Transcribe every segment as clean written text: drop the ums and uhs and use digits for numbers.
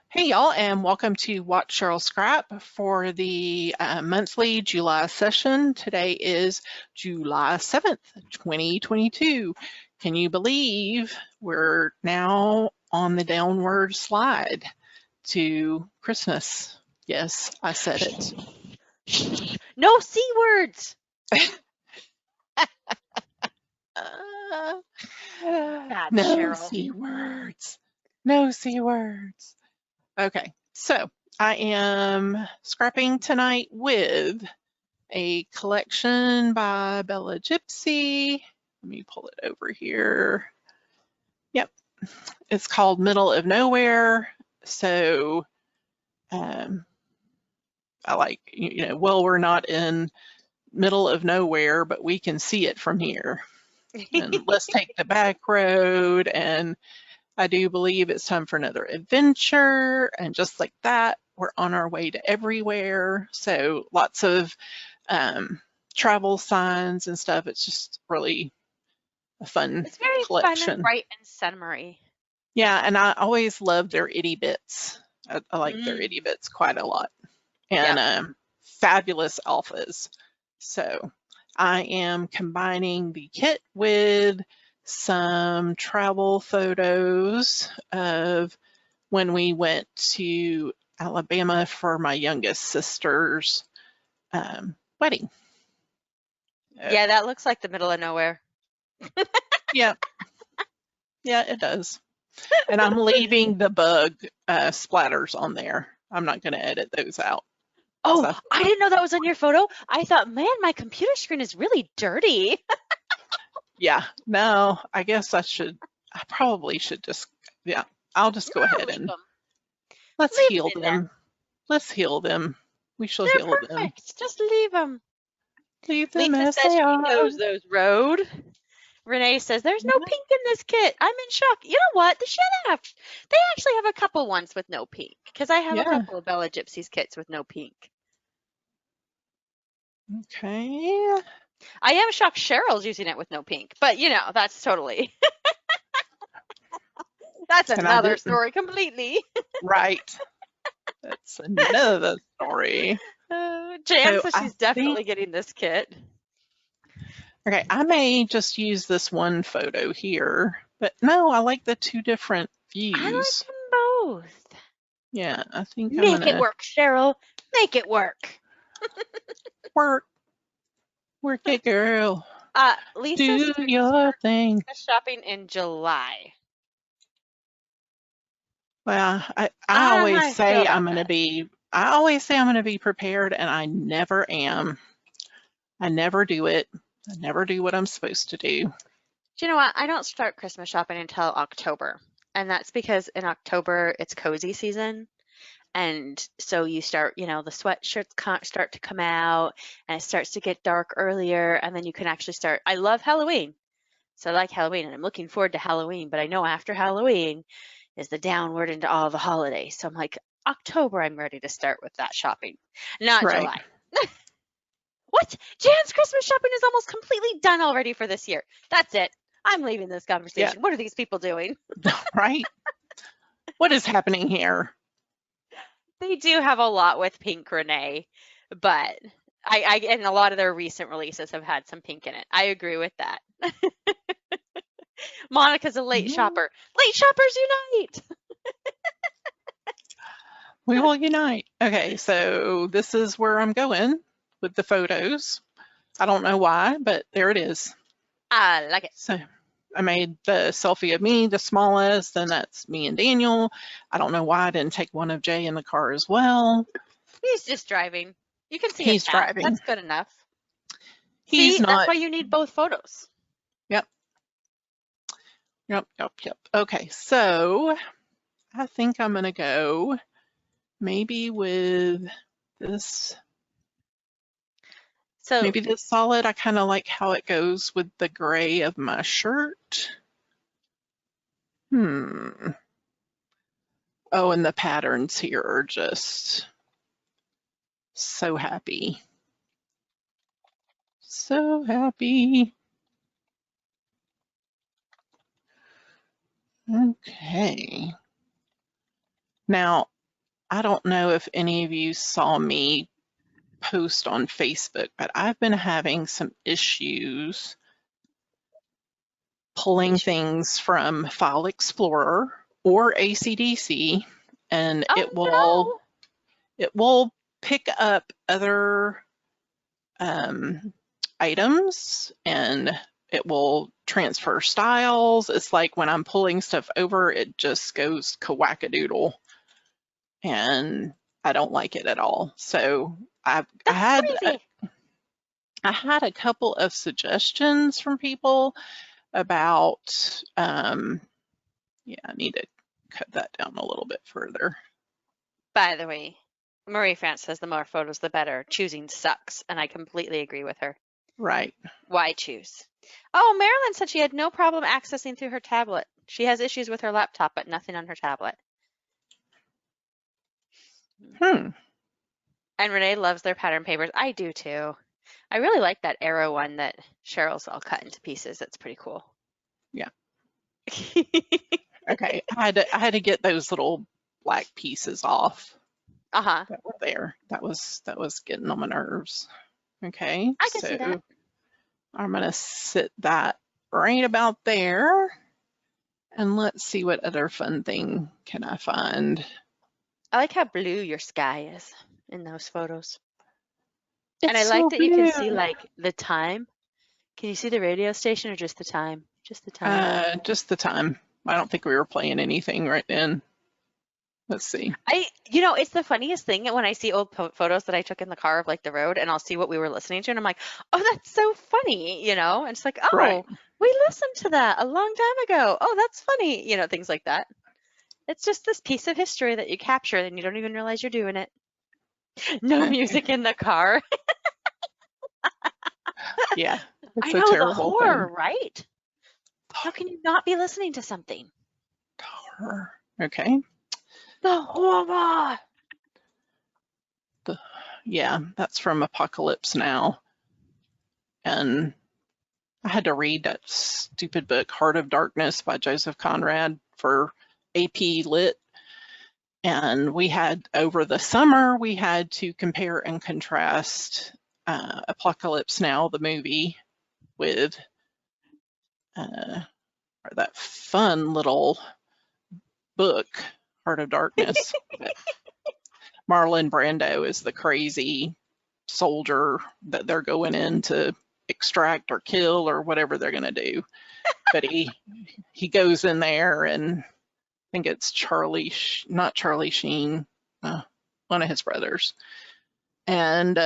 Hey y'all, and welcome to Watch Cheryl Scrap for the monthly July session. Today is July 7th, 2022. Can you believe we're now on the downward slide to Christmas? Yes, I said it. No C words. Bad No Cheryl. C words. No C words. Okay, so I am scrapping tonight with a collection by Bella Gypsy. Let me pull it over here. Yep, it's called Middle of Nowhere. So I like, well, we're not in middle of nowhere, but we can see it from here. And let's take the back road, and I do believe it's time for another adventure. And just like that, we're on our way to everywhere. So lots of travel signs and stuff. It's just really a fun It's very fun and collection. bright and summery. Yeah, and I always love their itty bits. I like their itty bits quite a lot. And fabulous alphas. So I am combining the kit with some travel photos of when we went to Alabama for my youngest sister's wedding. Yeah, that looks like the middle of nowhere. Yeah, yeah, it does. And I'm leaving the bug splatters on there. I'm not going to edit those out. Oh, So, I didn't know that was on your photo. I thought, man, my computer screen is really dirty. yeah, no, I guess I probably should just, yeah, I'll just go ahead and let's Leave heal it in them. there. Let's heal them. We shall They're heal them. perfect. Just leave them. Leave them Lisa as says they she are. knows those road. Renee says there's no pink in this kit. I'm in shock. You know what? They actually have a couple ones with no pink, because I have a couple of Bella Gypsy's kits with no pink. Okay. I am shocked Cheryl's using it with no pink, but that's totally that's another story completely. Right. That's another story. Jan says she's definitely getting this kit. Okay, I may just use this one photo here, but no, I like the two different views. I like them both. Yeah, I think Make it work, Cheryl. Make it work. Work it, girl. Lisa, do your thing. Shopping in July. Well, I always say I'm going to be. I always say I'm going to be prepared, and I never am. I never do it. I never do what I'm supposed to do. Do you know what? I don't start Christmas shopping until October. And that's because in October, it's cozy season. And so you start, the sweatshirts start to come out, and it starts to get dark earlier. And then you can actually start. I love Halloween. So I like Halloween, and I'm looking forward to Halloween. But I know after Halloween is the downward into all the holidays. So I'm like, October, I'm ready to start with that shopping. Not July. What? Jan's Christmas shopping is almost completely done already for this year. That's it. I'm leaving this conversation. Yeah. What are these people doing? Right? What is happening here? They do have a lot with pink, Renee, but and a lot of their recent releases have had some pink in it. I agree with that. Monica's a late shopper. Late shoppers unite! We will unite. Okay, so this is where I'm going with the photos. I don't know why, but there it is. I like it. So I made the selfie of me, the smallest, and that's me and Daniel. I don't know why I didn't take one of Jay in the car as well. He's just driving. You can see he's driving. That's good enough. He's not. That's why you need both photos. Yep. Okay, so I think I'm gonna go maybe with this. So maybe this solid. I kind of like how it goes with the gray of my shirt. Oh, and the patterns here are just so happy. So happy. Okay. Now, I don't know if any of you saw me post on Facebook, but I've been having some issues pulling things from File Explorer or ACDC, and it Oh will pick up other items, and it will transfer styles. It's like when I'm pulling stuff over, it just goes kawackadoodle, and I don't like it at all. So I had crazy. a couple of suggestions from people about, yeah, I need to cut that down a little bit further. By the way, Marie France says the more photos, the better. Choosing sucks, and I completely agree with her. Right. Why choose? Oh, Marilyn said she had no problem accessing through her tablet. She has issues with her laptop, but nothing on her tablet. Hmm. And Renee loves their pattern papers. I do too. I really like that arrow one that Cheryl's all cut into pieces. That's pretty cool. Yeah. Okay. I had to get those little black pieces off that were there. That was getting on my nerves. Okay. I can see that. I'm gonna sit that right about there, and let's see what other fun thing can I find. I like how blue your sky is in those photos. It's and I so like that you can see blue. like the time. Can you see the radio station or just the time? Just the time. Just the time. I don't think we were playing anything right then. Let's see. It's the funniest thing when I see old photos that I took in the car of like the road, and I'll see what we were listening to, and I'm like, oh, that's so funny, and it's like, oh, Right. we listened to that a long time ago. Oh, that's funny, things like that. It's just this piece of history that you capture, and you don't even realize you're doing it. No music in the car. Yeah, it's I a know, the terrible horror, thing. right? How can you not be listening to something? Horror. Okay. The horror. Yeah, that's from Apocalypse Now. And I had to read that stupid book, Heart of Darkness by Joseph Conrad, for AP Lit. And over the summer, we had to compare and contrast Apocalypse Now, the movie, with that fun little book, Heart of Darkness. Marlon Brando is the crazy soldier that they're going in to extract or kill or whatever they're going to do. But he goes in there, and I think it's not Charlie Sheen, one of his brothers. And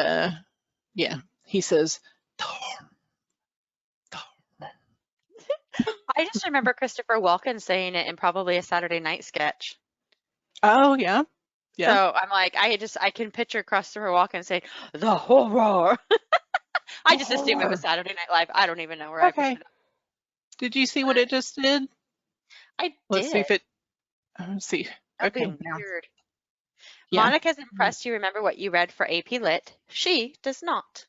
yeah, he says, Thor. I just remember Christopher Walken saying it in probably a Saturday Night sketch. Oh, yeah. Yeah. So I'm like, I can picture Christopher Walken saying, the horror. I just assume it was Saturday Night Live. I don't even know where I picked it up. Did you see what it just did? I Let's see did. if it, let's see. That'd Okay. be weird. Yeah. Monica's impressed you remember what you read for AP Lit. She does not.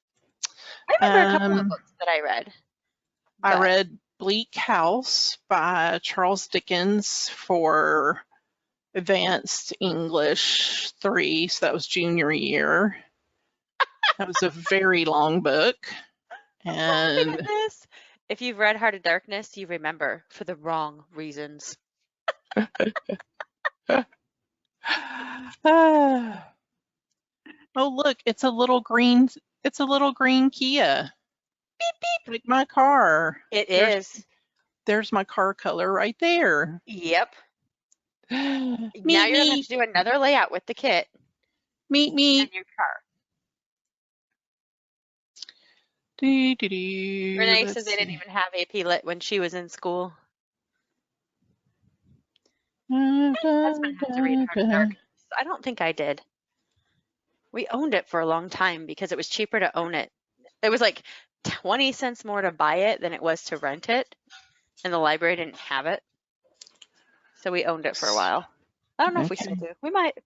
I remember a couple of books that I read. I read Bleak House by Charles Dickens for Advanced English 3, so that was junior year. That was a very long book. And oh my goodness. If you've read Heart of Darkness, you remember for the wrong reasons. Oh, look, it's a little green Kia. Beep beep, like my car. It is. There's my car color right there. Yep. Now you're gonna have to do another layout with the kit. Meet and your car. Renee says they didn't even have AP Lit when she was in school. My husband had to read Heart of Darkness. I don't think I did. We owned it for a long time because it was cheaper to own it. It was like 20 cents more to buy it than it was to rent it, and the library didn't have it. So we owned it for a while. I don't know if we still do. We might.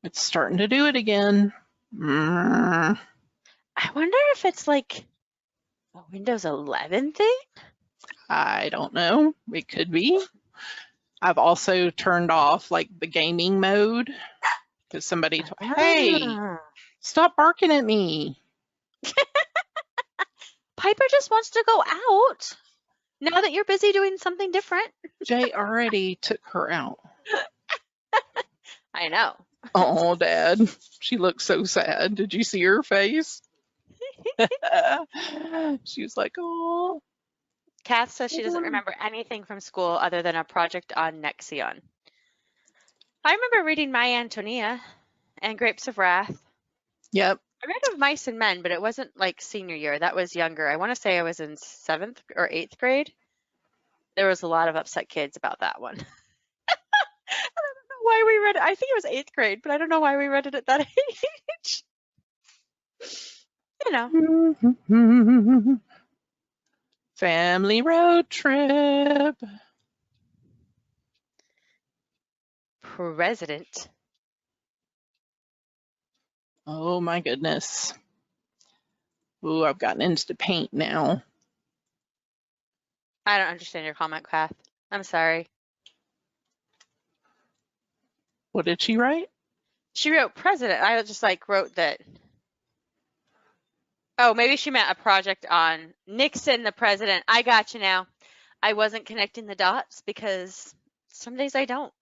It's starting to do it again. I wonder if it's like a Windows 11 thing? I don't know. It could be. I've also turned off like the gaming mode because somebody hey, Ah. stop barking at me. Piper just wants to go out now that you're busy doing something different. Jay already took her out. I know. Oh, Dad, she looks so sad. Did you see her face? She was like, oh. Kath says she doesn't remember anything from school other than a project on Nexion. I remember reading My Antonia and Grapes of Wrath. Yep. I read Of Mice and Men, but it wasn't like senior year. That was younger. I want to say I was in 7th or 8th grade. There was a lot of upset kids about that one. I don't know why we read it. I think it was 8th grade, but I don't know why we read it at that age. You know. Family road trip. President. Oh my goodness. Ooh, I've gotten into paint now. I don't understand your comment, Kath. I'm sorry. What did she write? She wrote president. I just wrote that. Oh, maybe she meant a project on Nixon, the president. I got you now. I wasn't connecting the dots because some days I don't.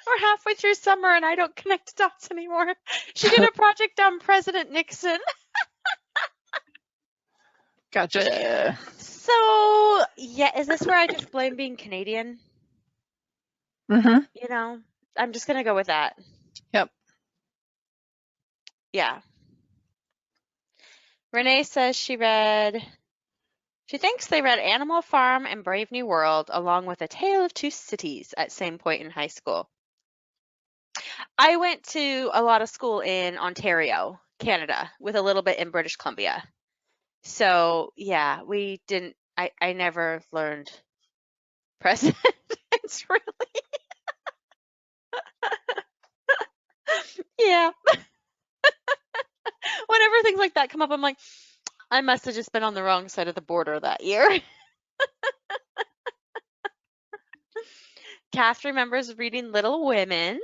We're halfway through summer and I don't connect dots anymore. She did a project on President Nixon. Gotcha. So, yeah, is this where I just blame being Canadian? Mm-hmm. You know, I'm just going to go with that. Yep. Yeah. Renee says she thinks they read Animal Farm and Brave New World along with A Tale of Two Cities at same point in high school. I went to a lot of school in Ontario, Canada, with a little bit in British Columbia. So, yeah, we didn't, I never learned presidents, really. Yeah. Whenever things like that come up, I'm like, I must have just been on the wrong side of the border that year. Kath remembers reading Little Women.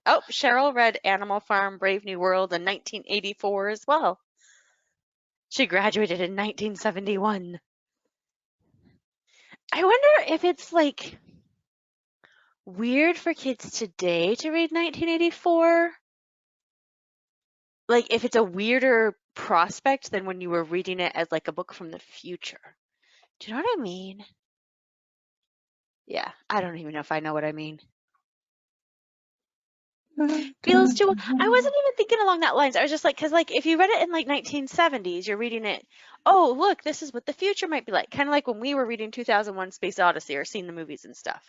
Oh, Cheryl read Animal Farm, Brave New World in 1984 as well. She graduated in 1971. I wonder if it's like weird for kids today to read 1984. Like if it's a weirder prospect than when you were reading it as like a book from the future. Do you know what I mean? Yeah, I don't even know if I know what I mean. Feels too. I wasn't even thinking along that lines. I was just like, because like if you read it in like 1970s, you're reading it. Oh, look, this is what the future might be like. Kind of like when we were reading 2001: Space Odyssey or seeing the movies and stuff.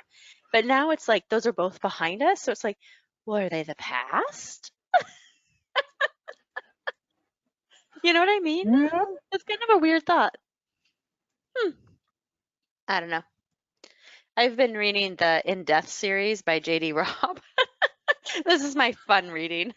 But now it's like those are both behind us, so it's like, well, are they the past? You know what I mean? Yeah. It's kind of a weird thought. I don't know. I've been reading the In Death series by J.D. Robb. This is my fun reading.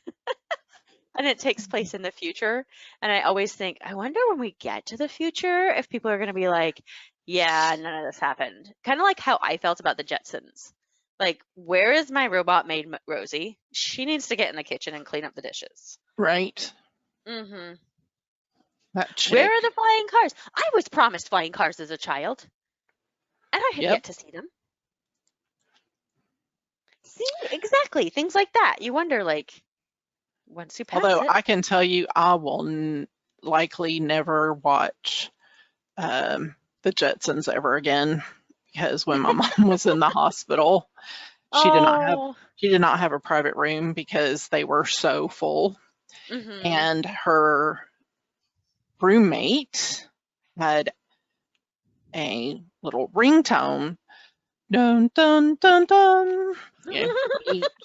And it takes place in the future. And I always think, I wonder when we get to the future if people are going to be like, yeah, none of this happened. Kind of like how I felt about the Jetsons. Like, where is my robot maid Rosie? She needs to get in the kitchen and clean up the dishes. Right. Mm-hmm. That chick. Where are the flying cars? I was promised flying cars as a child. And I have yet to see them. See, exactly. Things like that. You wonder, like, once you pass Although it. I can tell you, I will likely never watch the Jetsons ever again because when my mom was in the hospital, she did not have a private room because they were so full, and her roommate had a little ringtone. Dun dun dun dun. Yeah,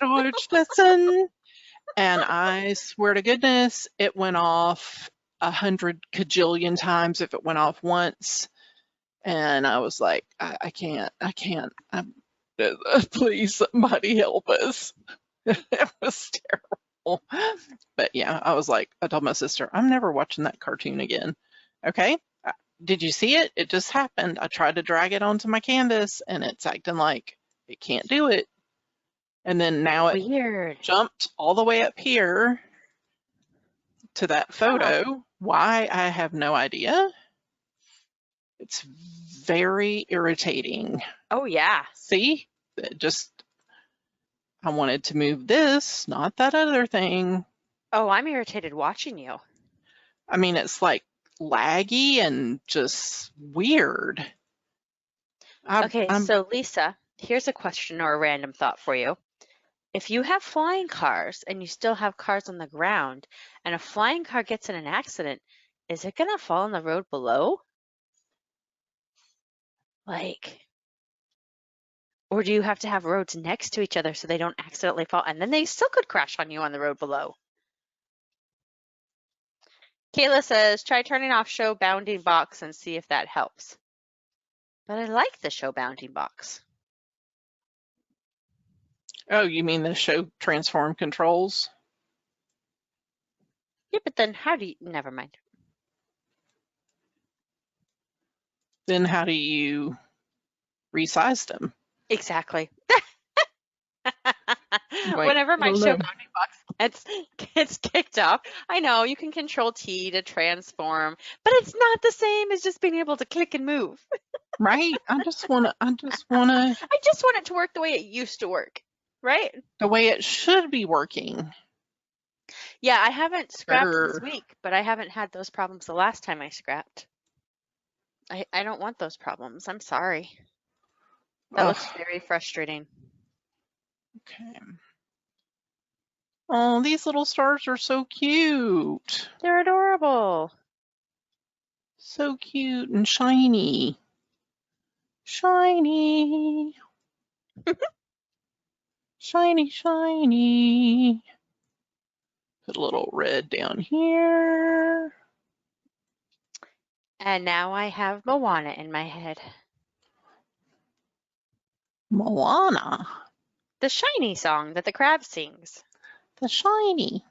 George, listen. And I swear to goodness, it went off 100 kajillion times if it went off once. And I was like, I can't. Please, somebody help us. It was terrible. But yeah, I was like, I told my sister, I'm never watching that cartoon again. Okay? did you see it? It just happened. I tried to drag it onto my canvas and it's acting like it can't do it. And then now it Weird. jumped all the way up here to that photo. Why? I have no idea. It's very irritating. Oh, yeah. See? It just, I wanted to move this, not that other thing. Oh, I'm irritated watching you. I mean, it's like laggy and just weird. Okay, so Lisa, here's a question or a random thought for you. If you have flying cars and you still have cars on the ground and a flying car gets in an accident, is it going to fall on the road below? Like, or do you have to have roads next to each other so they don't accidentally fall? And then they still could crash on you on the road below. Kayla says, try turning off show bounding box and see if that helps. But I like the show bounding box. Oh, you mean the show transform controls? Yeah, but then how do you, never mind. Then how do you resize them? Exactly. Wait, Whenever my oh, show no. bounding box gets kicked off, I know you can control T to transform, but it's not the same as just being able to click and move. Right? I just wanna I just want it to work the way it used to work, right? the way it should be working. Yeah, I haven't scrapped this Sure. week, but I haven't had those problems the last time I scrapped. I don't want those problems. I'm sorry. That looks very frustrating. Okay. Oh, these little stars are so cute. They're adorable. So cute and shiny. Shiny. Shiny, shiny. Put a little red down here. And now I have Moana in my head. Moana. The shiny song that the crab sings. The shiny.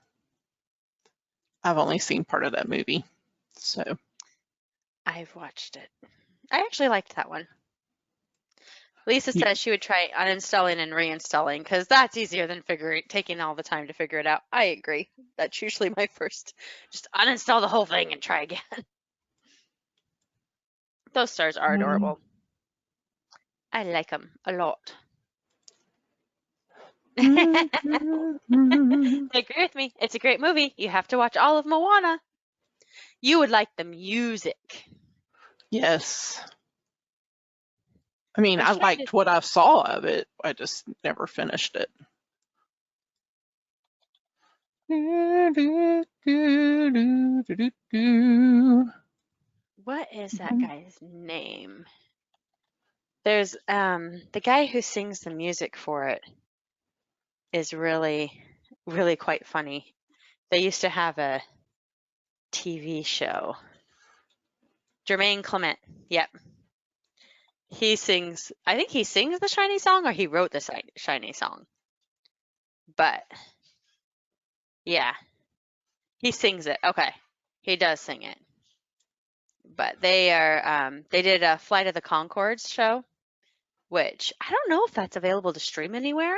I've only seen part of that movie, so. I've watched it. I actually liked that one. Lisa says she would try uninstalling and reinstalling because that's easier than taking all the time to figure it out. I agree. That's usually my first. Just uninstall the whole thing and try again. Those stars are adorable. I like them a lot. They agree with me. It's a great movie. You have to watch all of Moana. You would like the music. Yes. I mean, I liked what I saw of it. I just never finished it. What is that guy's name? There's the guy who sings the music for it is really, really quite funny. They used to have a TV show. Jermaine Clement. Yep. He sings, I think he sings the Shiny song or he wrote the Shiny song. But yeah, he sings it. Okay. He does sing it. But they did a Flight of the Conchords show, which I don't know if that's available to stream anywhere,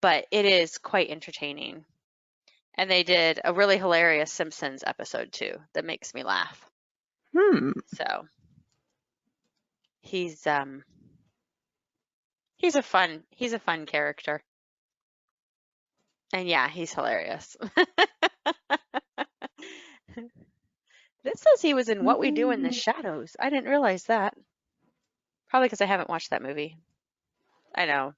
but it is quite entertaining. And they did a really hilarious Simpsons episode too that makes me laugh. So he's a fun character. And yeah, he's hilarious. This says he was in What We Do in the Shadows. I didn't realize that. Probably because I haven't watched that movie. I know.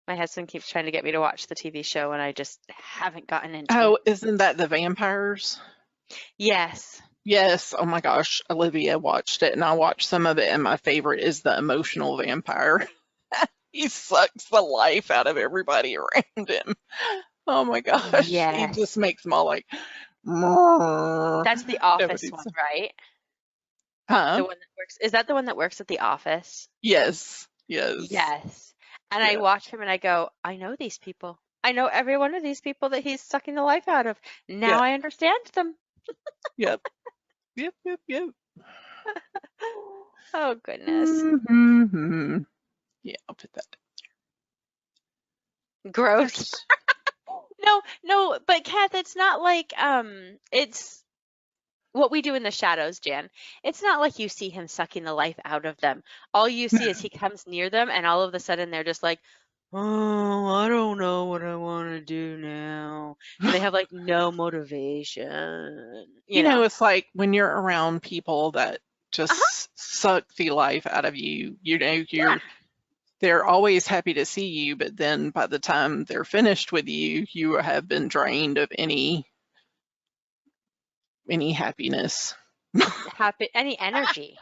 My husband keeps trying to get me to watch the TV show, and I just haven't gotten into it. Oh, isn't that the vampires? Yes. Yes. Oh my gosh. Olivia watched it, and I watched some of it, and my favorite is the emotional vampire. He sucks the life out of everybody around him. Oh my gosh. Yes. He just makes them all like. That's the Office one, right? Huh? The one that works. Is that the one that works at the office? Yes. And I watch him and I go, I know these people. I know every one of these people that he's sucking the life out of. Now I understand them. Yep. Yep, yep, yep. Oh, goodness. Mm-hmm. Yeah, I'll put that. Gross. No, but Kath, it's not like, it's what we do in the shadows, Jan. It's not like you see him sucking the life out of them. All you see is he comes near them, and all of a sudden they're just like, oh, I don't know what I want to do now. And they have like no motivation, You know, it's like when you're around people that just suck the life out of you, you know, they're always happy to see you, but then by the time they're finished with you, you have been drained of any happiness. Any energy.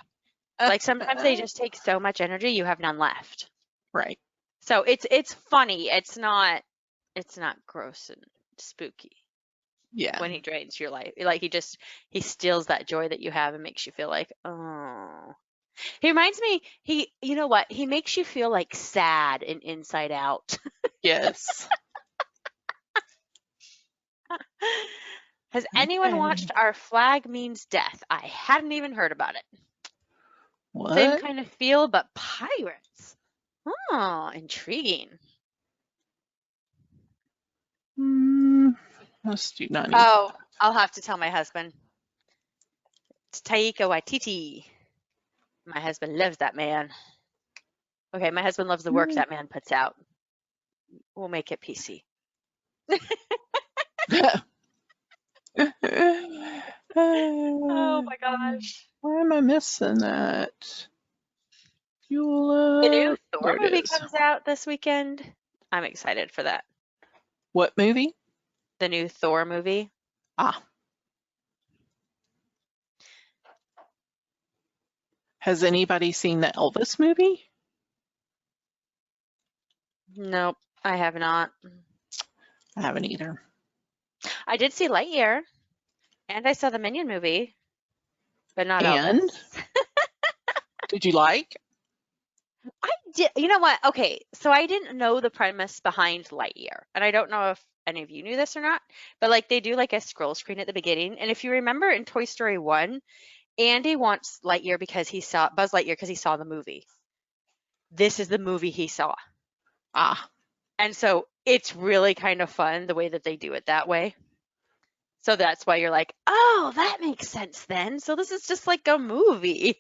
Like sometimes they just take so much energy, you have none left. Right. So it's funny. It's not gross and spooky. Yeah. When he drains your life, like he steals that joy that you have and makes you feel like, oh. He reminds me, you know what? He makes you feel like sad and Inside Out. Yes. Has anyone watched Our Flag Means Death? I hadn't even heard about it. What? Same kind of feel, but pirates. Oh, intriguing. Let's do 95. Oh, I'll have to tell my husband. It's Taika Waititi. My husband loves that man. Okay, my husband loves the work that man puts out. We'll make it PC. Oh my gosh. Why am I missing that? Beulah. The new Thor There it movie is. comes out this weekend. I'm excited for that. What movie? The new Thor movie. Ah. Has anybody seen the Elvis movie? Nope, I have not. I haven't either. I did see Lightyear, and I saw the Minion movie, but not And? Elvis. Did you like? I did. You know what? Okay, so I didn't know the premise behind Lightyear, and I don't know if any of you knew this or not, but like they do like a scroll screen at the beginning, and if you remember in Toy Story 1, Andy wants Lightyear because he saw Buzz Lightyear because he saw the movie. This is the movie he saw. Ah. And so it's really kind of fun the way that they do it that way. So that's why you're like, oh, that makes sense then. So this is just like a movie.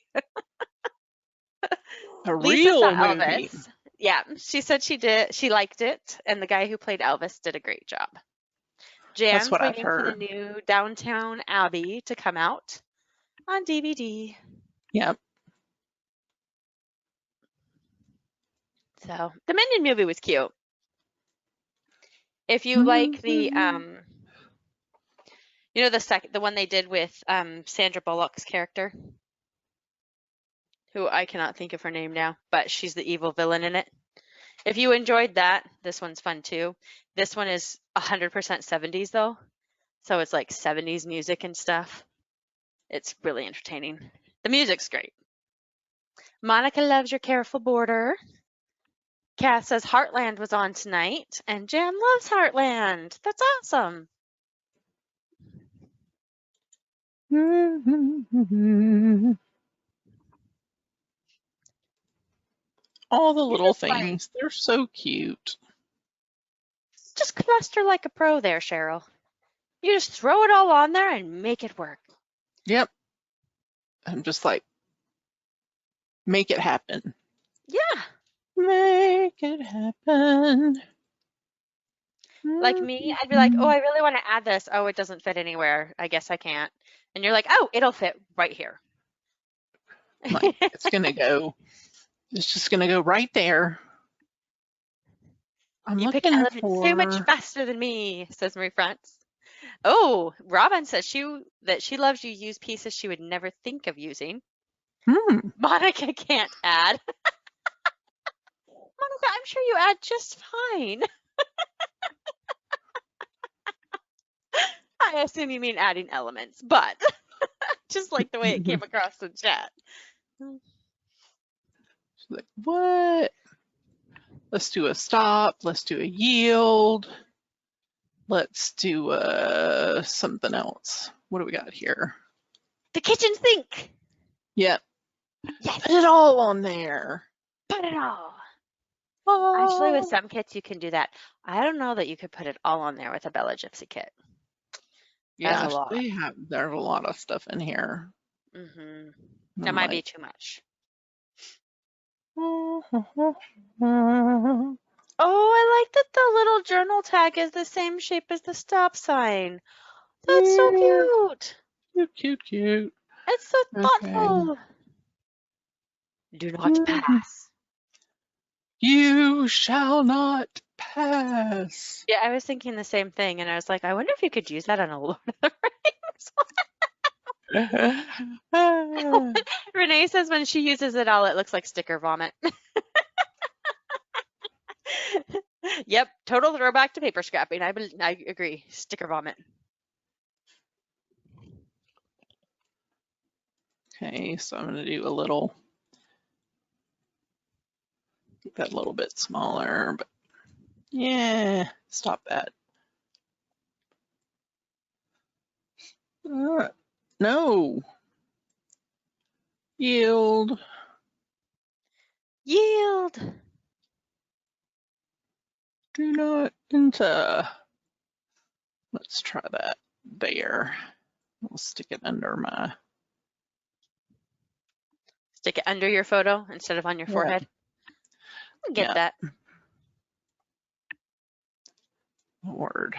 A Lisa real saw movie. Elvis. Yeah, she said she did. She liked it, and the guy who played Elvis did a great job. Jan's what I've waiting for the heard. new Downtown Abbey to come out on DVD. Yep. So the Minion movie was cute. If you like the you know the one they did with Sandra Bullock's character, who I cannot think of her name now, but she's the evil villain in it. If you enjoyed that, this one's fun too. This one is 100% 70s though, so it's like 70s music and stuff. It's really entertaining. The music's great. Monica loves your careful border. Cass says Heartland was on tonight, and Jan loves Heartland. That's awesome. All the little things. They're so cute. Just cluster like a pro there, Cheryl. You just throw it all on there and make it work. Yep. I'm just like, make it happen. Yeah. Make it happen. Like me, I'd be like, oh, I really want to add this. Oh, it doesn't fit anywhere. I guess I can't. And you're like, oh, it'll fit right here. Like, it's going to go. It's just going to go right there. You pick elements so much faster than me, says Marie France. Oh, Robin says that she loves you use pieces she would never think of using. Monica can't add. Monica, I'm sure you add just fine. I assume you mean adding elements, but just like the way it came across in chat. She's like, what? Let's do a stop. Let's do a yield. Let's do something else. What do we got here? The kitchen sink. Yep. Yes. Put it all on there. Put it all. Oh. Actually, with some kits, you can do that. I don't know that you could put it all on there with a Bella Gypsy kit. That's Yeah, a lot. there's a lot of stuff in here. That might be too much. Oh, I like that the little journal tag is the same shape as the stop sign. That's so cute. Cute. It's so Okay. thoughtful. Do not pass. You shall not pass. Yeah, I was thinking the same thing, and I was like, I wonder if you could use that on a Lord of the Rings. Renee says when she uses it all, it looks like sticker vomit. Yep, total throwback to paper scrapping. I agree. Sticker vomit. Okay, so I'm going to do that a little bit smaller, but yeah, stop that. No. Yield. Do not enter. Let's try that there. We'll stick it under Stick it under your photo instead of on your forehead. I get that. Word.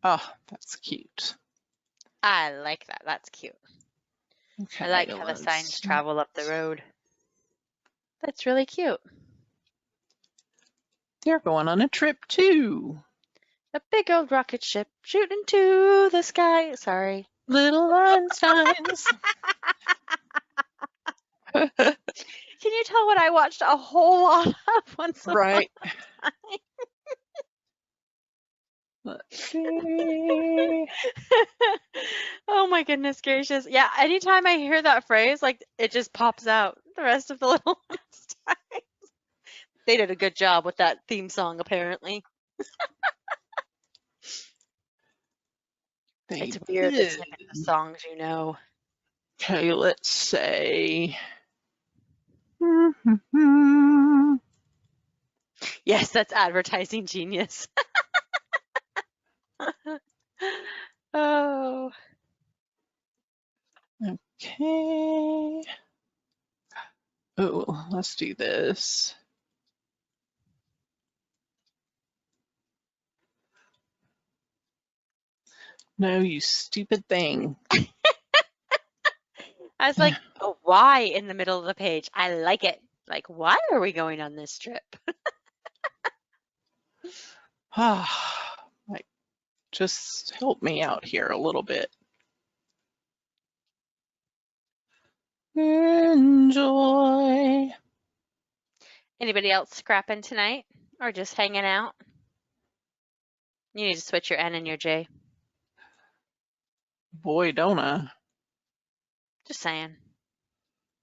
Oh, that's cute. I like that. That's cute. Okay, I like how the signs travel up the road. That's really cute. They're going on a trip too. A big old rocket ship shooting to the sky. Sorry. Little Einsteins. Can you tell what I watched a whole lot of once upon a time? Let's see. Oh my goodness gracious. Yeah, anytime I hear that phrase, like it just pops out the rest of the Little Einsteins. They did a good job with that theme song, apparently. It's weird that snipping the songs you know. Okay, let's say. Yes, that's advertising genius. Oh. Okay. Oh, let's do this. No, you stupid thing. I was like, oh, why in the middle of the page? I like it. Like, why are we going on this trip? Like, just help me out here a little bit. Enjoy. Anybody else scrapping tonight or just hanging out? You need to switch your N and your J. Boy, don't I. Just saying.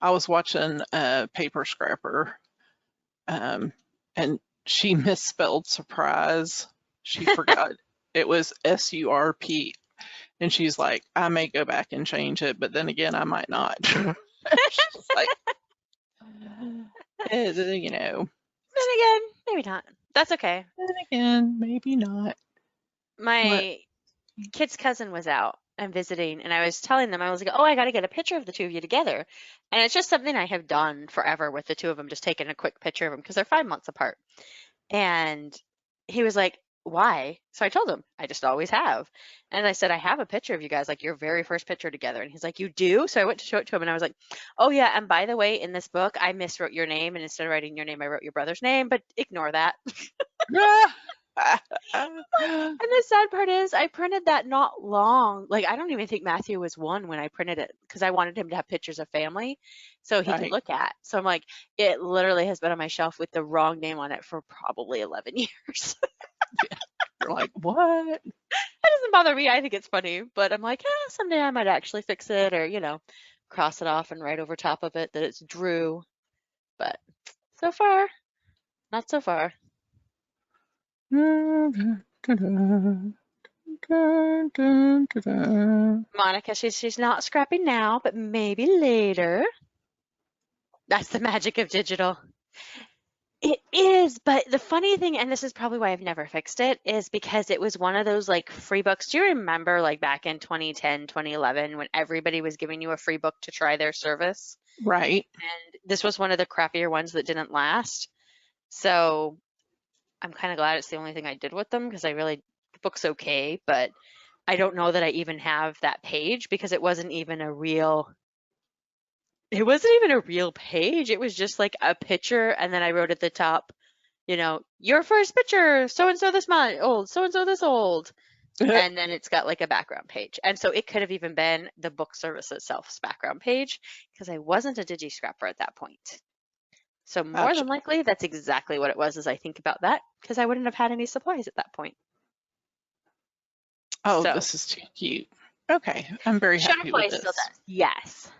I was watching Paper Scrapper, and she misspelled surprise. She forgot it was SURP, and she's like, I may go back and change it, but then again, I might not. She's like, you know. Then again, maybe not. That's okay. Then again, maybe not. My kid's cousin was out and visiting, and I was telling them, I was like, oh, I got to get a picture of the two of you together. And it's just something I have done forever with the two of them, just taking a quick picture of them because they're 5 months apart. And he was like, why? So I told him, I just always have. And I said, I have a picture of you guys, like your very first picture together. And he's like, you do? So I went to show it to him and I was like, oh yeah. And by the way, in this book, I miswrote your name. And instead of writing your name, I wrote your brother's name, but ignore that. And the sad part is I printed that not long. Like, I don't even think Matthew was 1 when I printed it because I wanted him to have pictures of family so he could look at. So I'm like, it literally has been on my shelf with the wrong name on it for probably 11 years. You're like, what? That doesn't bother me. I think it's funny, but I'm like, someday I might actually fix it or, cross it off and write over top of it that it's Drew. But so far, not so far. dun, dun, dun, dun. Monica, she's not scrapping now, but maybe later. That's the magic of digital. It is, but the funny thing, and this is probably why I've never fixed it, is because it was one of those like free books. Do you remember like back in 2010, 2011 when everybody was giving you a free book to try their service? Right. And this was one of the crappier ones that didn't last. So I'm kind of glad it's the only thing I did with them because the book's okay, but I don't know that I even have that page because it wasn't even a real page. It was just like a picture, and then I wrote at the top, your first picture, so and so this month, old, so and so this old. And then it's got like a background page. And so it could have even been the book service itself's background page because I wasn't a digi scrapper at that point. So more Gotcha. than likely, that's exactly what it was as I think about that because I wouldn't have had any supplies at that point. Oh, So this is too cute. Okay, I'm very happy with Shutterfly this. still does, yes.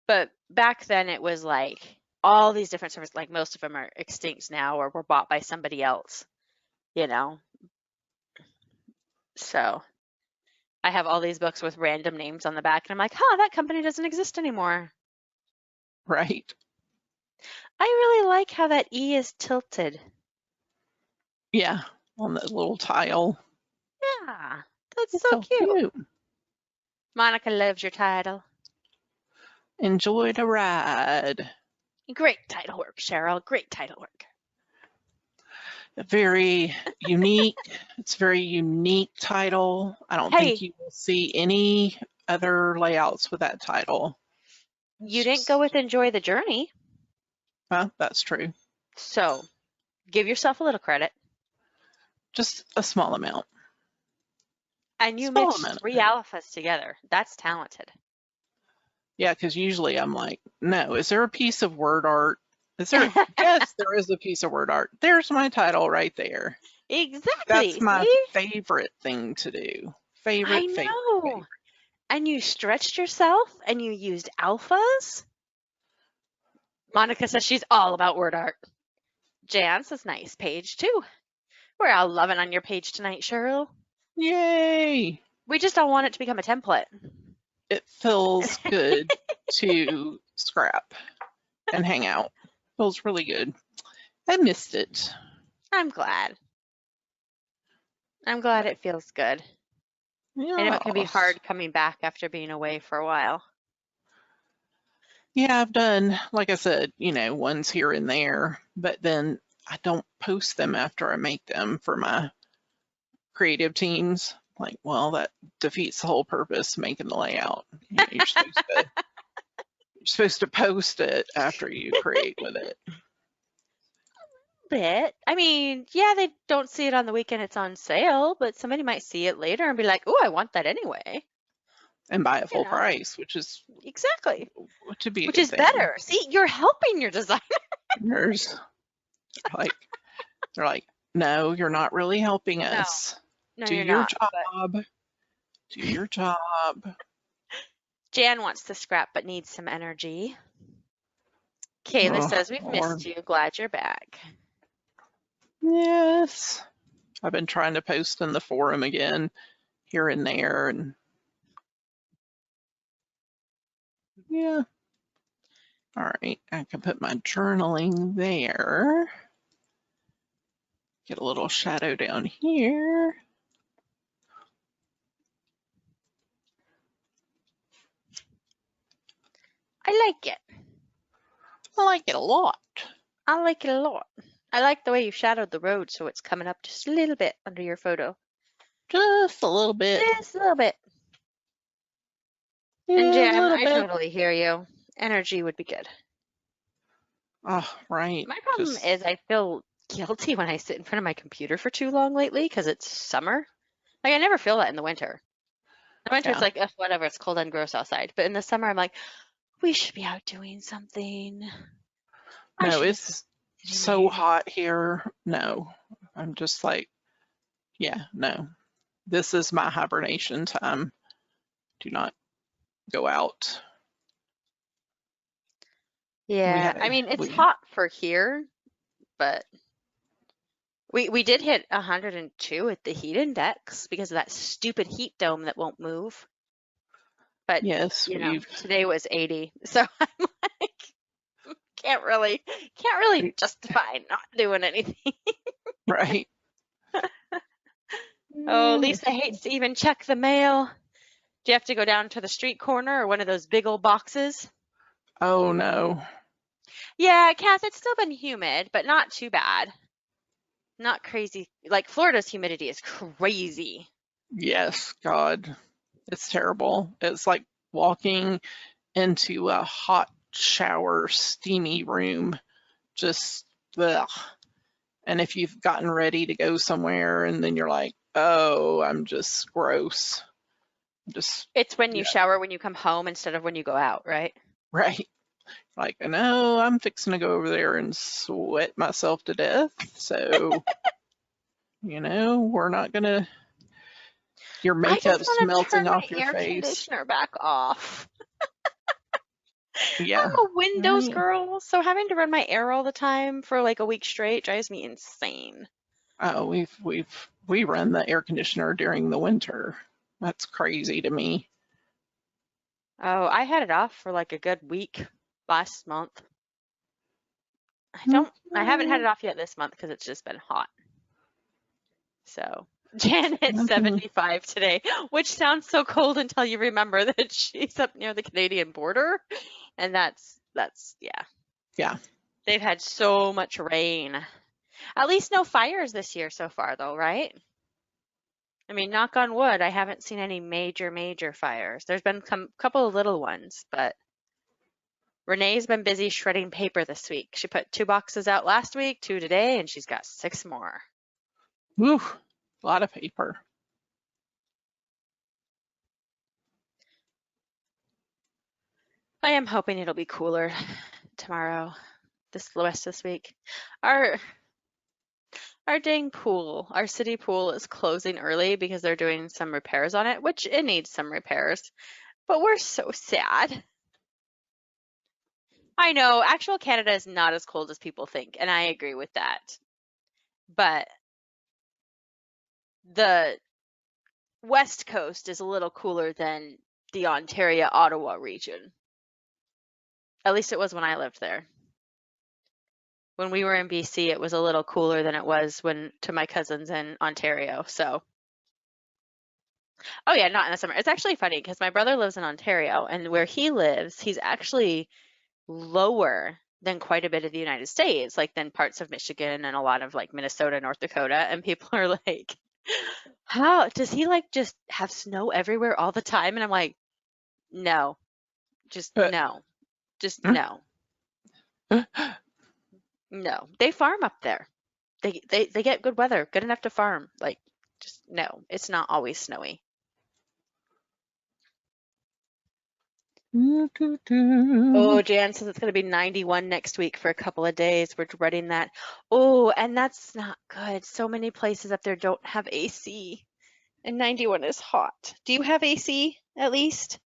But back then it was like all these different services, like most of them are extinct now or were bought by somebody else, you know? So I have all these books with random names on the back, and I'm like, that company doesn't exist anymore. Right. I really like how that E is tilted. Yeah, on the little tile. Yeah, that's It's so so cute. cute. Monica loves your title. Enjoy the ride. Great title work, Cheryl. Great title work. Very unique. It's a very unique title. I don't think you will see any other layouts with that title. You didn't go with Enjoy the Journey. Well, that's true. So give yourself a little credit. Just a small amount. And you mixed 3 alphas together. That's talented. Yeah, because usually I'm like, no, is there a piece of word art? Is there? Yes, there is a piece of word art. There's my title right there. Exactly. That's my favorite thing to do. Favorite. And you stretched yourself and you used alphas. Monica says she's all about word art. Jan says nice page too. We're all loving on your page tonight, Cheryl. Yay! We just don't want it to become a template. It feels good to scrap and hang out. Feels really good. I missed it. I'm glad. It feels good. Yeah. I know it can be hard coming back after being away for a while. Yeah, I've done, like I said, ones here and there, but then I don't post them after I make them for my creative teams. Like, well, that defeats the whole purpose of making the layout. You're supposed to post it after you create with it. Bit. I mean, yeah, they don't see it on the weekend it's on sale, but somebody might see it later and be like, "Oh, I want that anyway." And buy it full price, which is exactly to be which is better. See, you're helping your designers. They're like, no, you're not really helping us. No, do you're your not, job. Do your job. Jan wants to scrap but needs some energy. Kayla says, we've missed you. Glad you're back. Yes. I've been trying to post in the forum again here and there. And yeah. All right. I can put my journaling there. Get a little shadow down here. I like it. I like it a lot. I like it a lot. I like the way you shadowed the road so it's coming up just a little bit under your photo. Just a little bit. Just a little bit. Yeah, and Jan, I totally hear you. Energy would be good. Oh, right. My problem is I feel guilty when I sit in front of my computer for too long lately because it's summer. Like I never feel that in the winter. In the winter it's like, whatever, it's cold and gross outside. But in the summer I'm like, we should be out doing something. No, it's so hot here. No, I'm just like, yeah, no. This is my hibernation time. Do not go out. Yeah, I mean, it's hot for here, but We did hit 102 at the heat index because of that stupid heat dome that won't move. But Yes, today was 80, so I'm like, can't really justify not doing anything. right. Oh, Lisa hates to even check the mail. Do you have to go down to the street corner or one of those big old boxes? Oh no. Yeah, Kath, it's still been humid, but not too bad. Not crazy. Like Florida's humidity is crazy. Yes, God. It's terrible. It's like walking into a hot shower, steamy room. Just ugh. And if you've gotten ready to go somewhere and then you're like, oh, I'm just gross. Just It's when you yeah, shower when you come home instead of when you go out, right? right. Like, no, I'm fixing to go over there and sweat myself to death. So, we're not gonna, your I just makeup's want to melting turn my off your air face. conditioner back off. Yeah, I'm a Windows right. girl, so having to run my air all the time for like a week straight drives me insane. Oh, we run the air conditioner during the winter. That's crazy to me. Oh, I had it off for like a good week last month. I haven't had it off yet this month because it's just been hot. So Jan hit 75 today, which sounds so cold until you remember that she's up near the Canadian border. And that's yeah. Yeah. They've had so much rain. At least no fires this year so far though, right? I mean, knock on wood, I haven't seen any major fires. There's been a couple of little ones, but Renee's been busy shredding paper this week. She put 2 boxes out last week, 2 today, and she's got 6 more. Whew, a lot of paper. I am hoping it'll be cooler tomorrow, the rest this week. Our dang pool, our city pool is closing early because they're doing some repairs on it, which it needs some repairs. But we're so sad. I know, actual Canada is not as cold as people think, and I agree with that. But the West Coast is a little cooler than the Ontario, Ottawa region. At least it was when I lived there. When we were in BC, it was a little cooler than it was to my cousins in Ontario. So, oh yeah, not in the summer. It's actually funny because my brother lives in Ontario, and where he lives, he's actually lower than quite a bit of the United States, like than parts of Michigan and a lot of like Minnesota, North Dakota. And people are like, how does he like just have snow everywhere all the time? And I'm like, no, just no, just no, no. They farm up there. They get good weather, good enough to farm. Like, just no, it's not always snowy. Oh, Jan says it's going to be 91 next week for a couple of days. We're dreading that. Oh, and that's not good. So many places up there don't have AC, and 91 is hot. Do you have AC at least?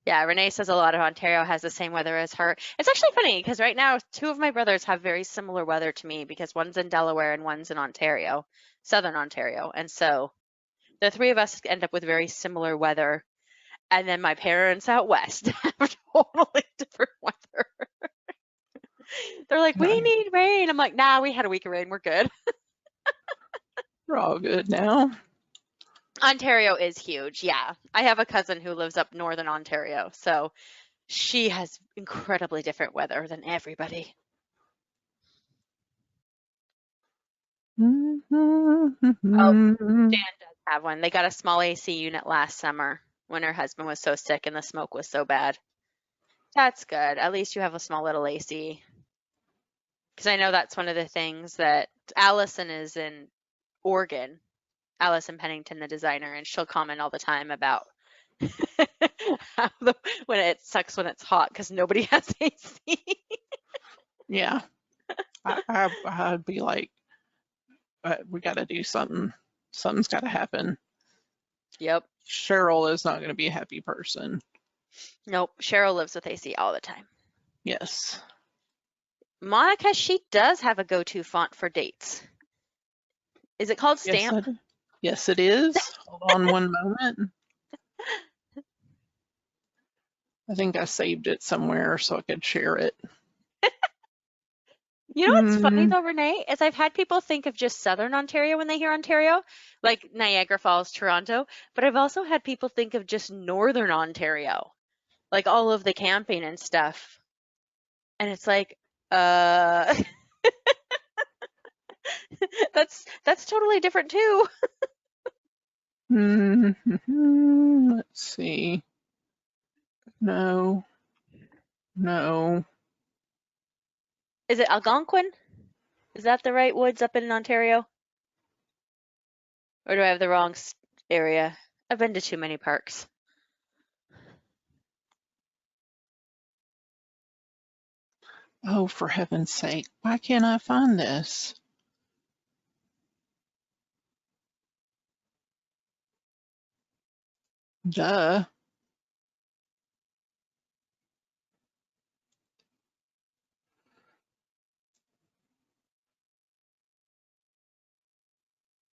Yeah, Renee says a lot of Ontario has the same weather as her. It's actually funny because right now 2 of my brothers have very similar weather to me because one's in Delaware and one's in Ontario, Southern Ontario. And so the 3 of us end up with very similar weather. And then my parents out west have totally different weather. They're like, we need rain. I'm like, nah, we had a week of rain. We're good. We're all good now. Ontario is huge. Yeah. I have a cousin who lives up northern Ontario. So she has incredibly different weather than everybody. Oh, Dan does have one. They got a small AC unit last summer when her husband was so sick and the smoke was so bad. That's good. At least you have a small little AC. Because I know that's one of the things that Allison is in Oregon, Allison Pennington, the designer, and she'll comment all the time about when it sucks when it's hot because nobody has AC. Yeah, I'd be like, we got to do something. Something's got to happen. Yep. Cheryl is not going to be a happy person. Nope. Cheryl lives with AC all the time. Yes. Monica, she does have a go-to font for dates. Is it called Stamp? Yes, it is. Hold on one moment. I think I saved it somewhere so I could share it. You know what's funny though, Renee, is I've had people think of just Southern Ontario when they hear Ontario, like Niagara Falls, Toronto, but I've also had people think of just Northern Ontario, like all of the camping and stuff. And it's like, that's totally different too. Let's see. No. Is it Algonquin? Is that the right woods up in Ontario? Or do I have the wrong area? I've been to too many parks. Oh, for heaven's sake, why can't I find this? Duh.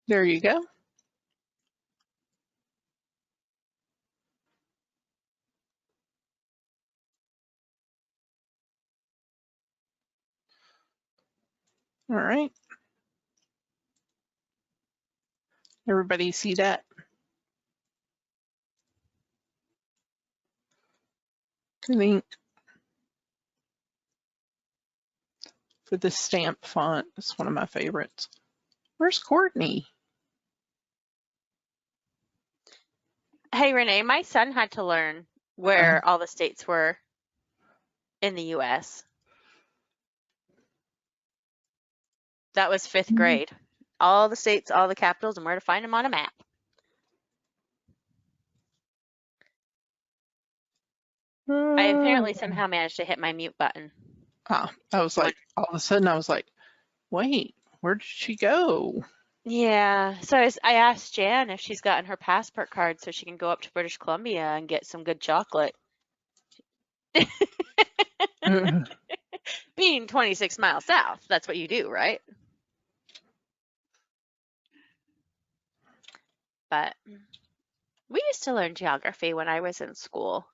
There you go. All right. Everybody see that? I think for the stamp font, it's one of my favorites. Where's Courtney? Hey, Renee, my son had to learn where all the states were in the U.S. That was 5th grade. All the states, all the capitals, and where to find them on a map. I apparently somehow managed to hit my mute button. I was like, all of a sudden I was like, wait, where did she go? Yeah, so I asked Jan if she's gotten her passport card so she can go up to British Columbia and get some good chocolate. Being 26 miles south, that's what you do, right? But we used to learn geography when I was in school.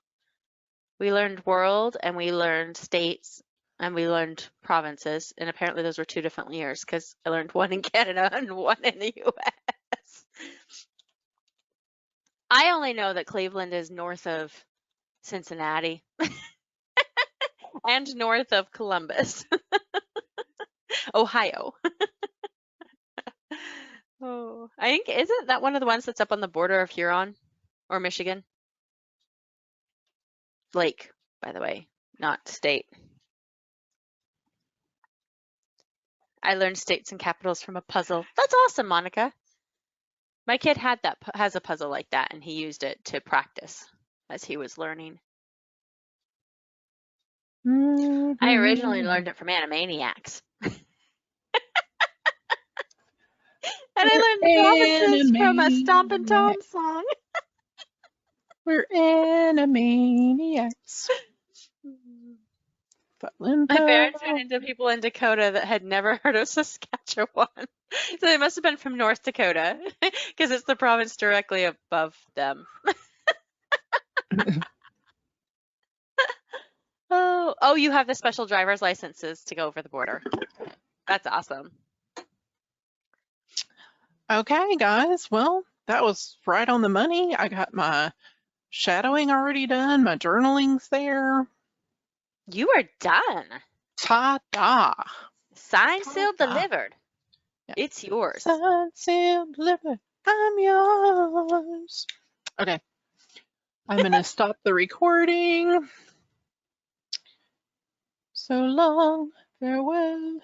We learned world and we learned states and we learned provinces. And apparently those were 2 different years because I learned one in Canada and one in the US. I only know that Cleveland is north of Cincinnati and north of Columbus, Ohio. Oh, I think, isn't that one of the ones that's up on the border of Huron or Michigan? Lake, by the way, not state. I learned states and capitals from a puzzle. That's awesome, Monica. My kid has a puzzle like that, and he used it to practice as he was learning. I originally learned it from Animaniacs. And I learned the provinces from a Stompin' Tom song. We're Animaniacs. My parents ran into people in Dakota that had never heard of Saskatchewan. So they must have been from North Dakota because it's the province directly above them. Oh, you have the special driver's licenses to go over the border. That's awesome. Okay, guys. Well, that was right on the money. I got my shadowing already done. My journaling's there. You are done. Ta-da. Signed, sealed, delivered. Yeah. It's yours. Signed, sealed, delivered. I'm yours. Okay. I'm going to stop the recording. So long. Farewell.